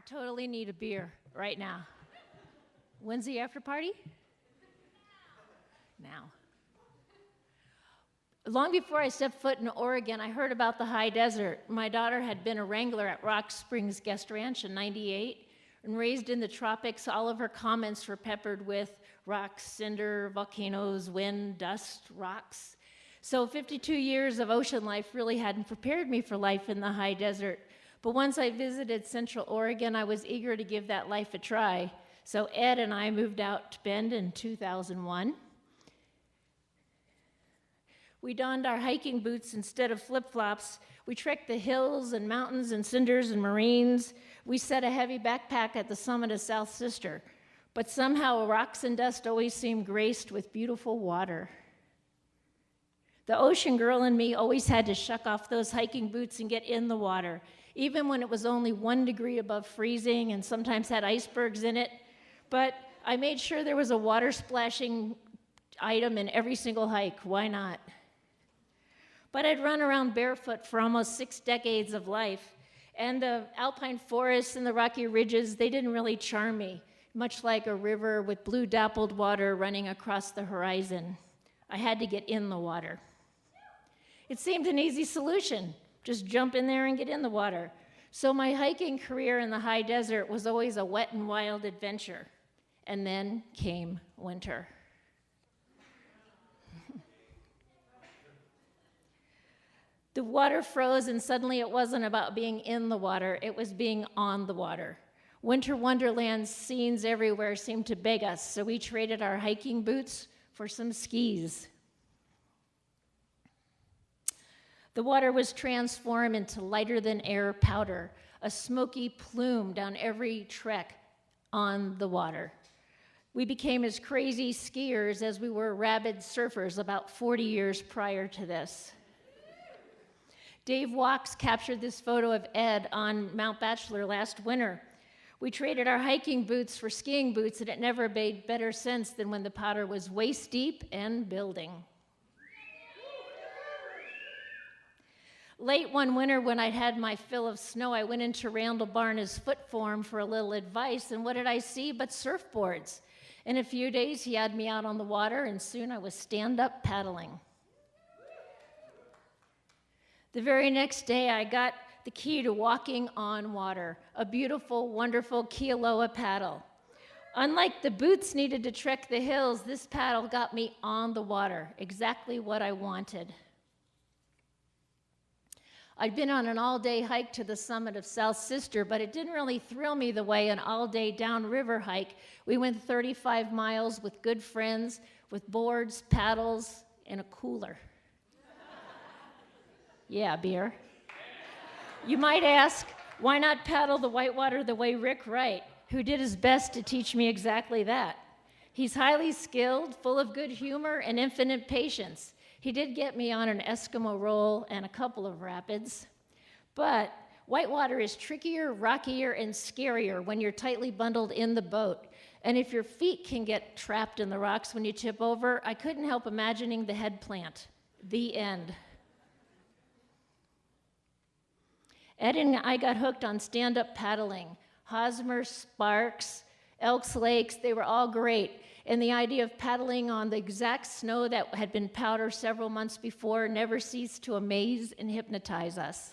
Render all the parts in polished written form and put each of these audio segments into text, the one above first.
totally need a beer right now. When's the after party? Now. Long before I stepped foot in Oregon, I heard about the high desert. My daughter had been a wrangler at Rock Springs Guest Ranch in '98, and raised in the tropics, all of her comments were peppered with rocks, cinder, volcanoes, wind, dust, rocks. So 52 years of ocean life really hadn't prepared me for life in the high desert. But once I visited Central Oregon, I was eager to give that life a try. So Ed and I moved out to Bend in 2001. We donned our hiking boots instead of flip-flops. We trekked the hills and mountains and cinders and moraines. We set a heavy backpack at the summit of South Sister. But somehow rocks and dust always seemed graced with beautiful water. The ocean girl in me always had to shuck off those hiking boots and get in the water, even when it was only 1 degree above freezing and sometimes had icebergs in it. But I made sure there was a water splashing item in every single hike. Why not? But I'd run around barefoot for almost 6 decades of life, and the alpine forests and the rocky ridges, they didn't really charm me, much like a river with blue dappled water running across the horizon. I had to get in the water. It seemed an easy solution. Just jump in there and get in the water. So my hiking career in the high desert was always a wet and wild adventure. And then came winter. The water froze, and suddenly it wasn't about being in the water, it was being on the water. Winter wonderland scenes everywhere seemed to beg us, so we traded our hiking boots for some skis. The water was transformed into lighter-than-air powder, a smoky plume down every trek on the water. We became as crazy skiers as we were rabid surfers about 40 years prior to this. Dave Walks captured this photo of Ed on Mount Bachelor last winter. We traded our hiking boots for skiing boots, and it never made better sense than when the powder was waist deep and building. Late one winter, when I'd had my fill of snow, I went into Randall Barna's foot form for a little advice, and what did I see but surfboards? In a few days, he had me out on the water, and soon I was stand-up paddling. The very next day, I got the key to walking on water, a beautiful, wonderful Kealoha paddle. Unlike the boots needed to trek the hills, this paddle got me on the water, exactly what I wanted. I'd been on an all-day hike to the summit of South Sister, but it didn't really thrill me the way an all-day downriver hike. We went 35 miles with good friends, with boards, paddles, and a cooler. Yeah, beer. You might ask, why not paddle the whitewater the way Rick Wright, who did his best to teach me exactly that? He's highly skilled, full of good humor, and infinite patience. He did get me on an Eskimo roll and a couple of rapids. But whitewater is trickier, rockier, and scarier when you're tightly bundled in the boat. And if your feet can get trapped in the rocks when you tip over, I couldn't help imagining the head plant. The end. Ed and I got hooked on stand-up paddling. Hosmer, Sparks, Elks Lakes, they were all great. And the idea of paddling on the exact snow that had been powder several months before never ceased to amaze and hypnotize us.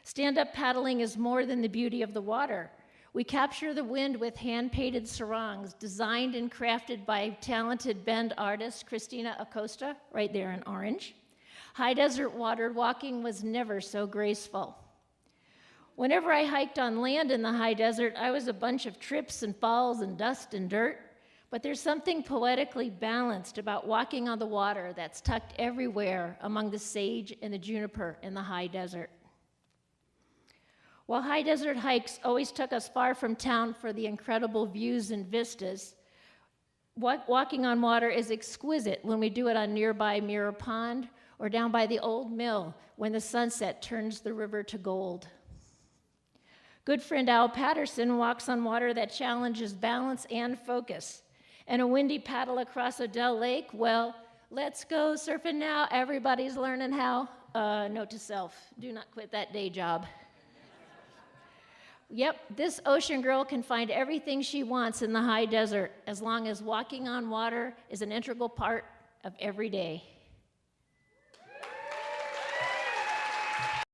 Stand-up paddling is more than the beauty of the water. We capture the wind with hand-painted sarongs, designed and crafted by talented Bend artist Christina Acosta, right there in orange. High desert water walking was never so graceful. Whenever I hiked on land in the high desert, I was a bunch of trips and falls and dust and dirt. But there's something poetically balanced about walking on the water that's tucked everywhere among the sage and the juniper in the high desert. While high desert hikes always took us far from town for the incredible views and vistas, walking on water is exquisite when we do it on nearby Mirror Pond or down by the old mill when the sunset turns the river to gold. Good friend Al Patterson walks on water that challenges balance and focus. And a windy paddle across Odell Lake, well, let's go surfing now. Everybody's learning how. Note to self, do not quit that day job. Yep, this ocean girl can find everything she wants in the high desert as long as walking on water is an integral part of every day.